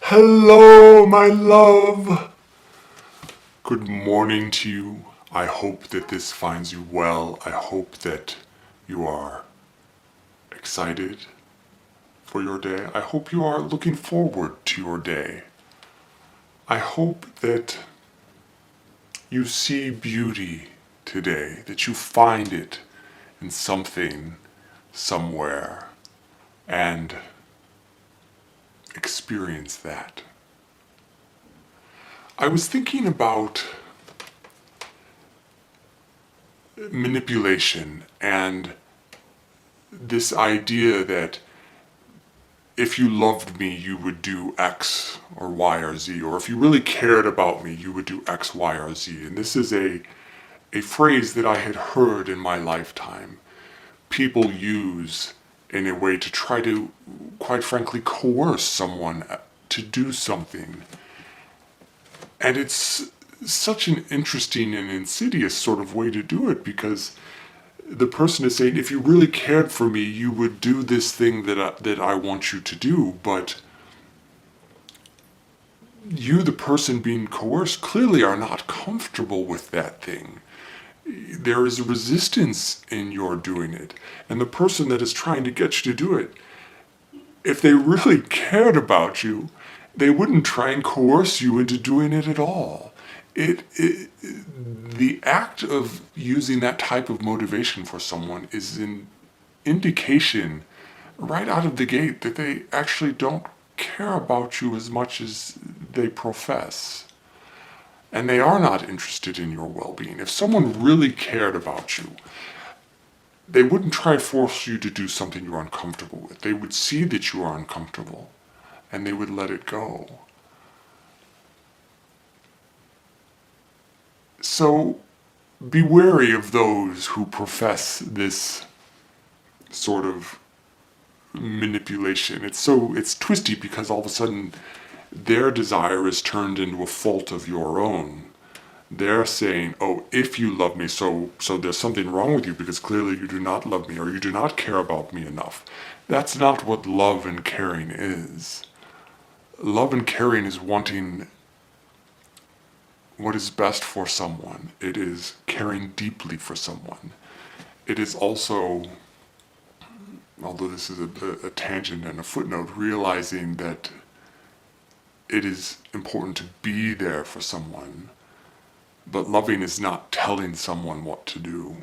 Hello, my love. Good morning to you. I hope that this finds you well. I hope that you are excited for your day. I hope you are looking forward to your day. I hope that you see beauty today, that you find it in something, somewhere, and experience that. I was thinking about manipulation and this idea that if you loved me, you would do X or Y or Z, or if you really cared about me, you would do X, Y, or Z. And this is a phrase that I had heard in my lifetime. People use in a way to try to, quite frankly, coerce someone to do something. And it's such an interesting and insidious sort of way to do it, because the person is saying, if you really cared for me, you would do this thing that I want you to do. But you, the person being coerced, clearly are not comfortable with that thing. There is a resistance in your doing it. And the person that is trying to get you to do it, if they really cared about you, they wouldn't try and coerce you into doing it at all. The act of using that type of motivation for someone is an indication right out of the gate that they actually don't care about you as much as they profess. And they are not interested in your well-being. If someone really cared about you, they wouldn't try to force you to do something you're uncomfortable with. They would see that you are uncomfortable, and they would let it go. So be wary of those who profess this sort of manipulation. It's twisty because all of a sudden their desire is turned into a fault of your own. They're saying, oh, if you love me, so there's something wrong with you because clearly you do not love me or you do not care about me enough. That's not what love and caring is. Love and caring is wanting what is best for someone. It is caring deeply for someone. It is also, although this is a tangent and a footnote, realizing that it is important to be there for someone. But loving is not telling someone what to do,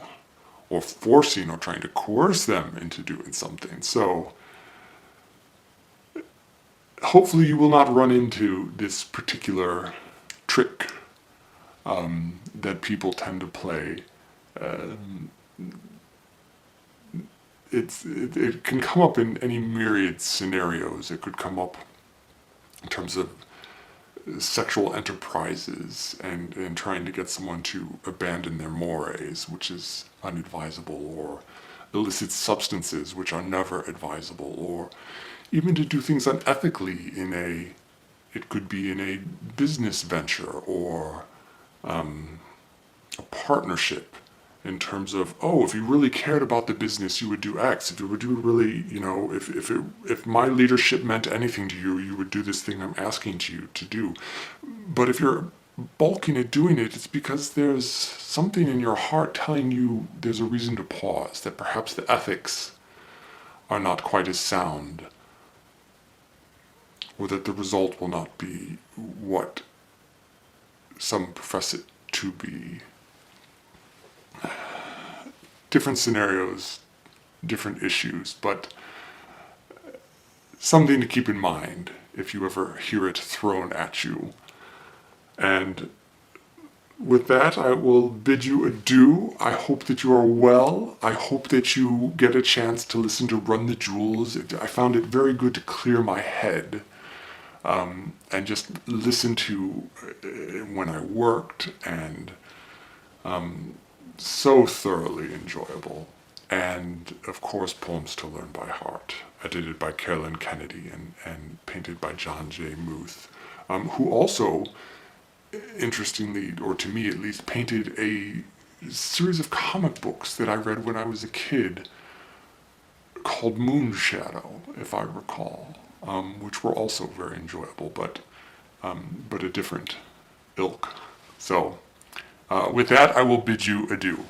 or forcing or trying to coerce them into doing something. So hopefully you will not run into this particular trick that people tend to play. It can come up in any myriad scenarios. It could come up in terms of sexual enterprises and trying to get someone to abandon their mores, which is unadvisable, or illicit substances, which are never advisable, or even to do things unethically it could be in a business venture or a partnership, in terms of, oh, if you really cared about the business, you would do X. If you would do really, if my leadership meant anything to you, you would do this thing I'm asking you to do. But if you're bulking at doing it, it's because there's something in your heart telling you there's a reason to pause, that perhaps the ethics are not quite as sound, or that the result will not be what some profess it to be. Different scenarios, different issues, but something to keep in mind if you ever hear it thrown at you. And with that, I will bid you adieu. I hope that you are well. I hope that you get a chance to listen to Run the Jewels. I found it very good to clear my head and just listen to when I worked, and so thoroughly enjoyable. And of course, Poems to Learn by Heart, edited by Carolyn Kennedy and painted by Jon J Muth, who also, interestingly, or to me at least, painted a series of comic books that I read when I was a kid called Moonshadow, if I recall. which were also very enjoyable, but a different ilk. So with that, I will bid you adieu.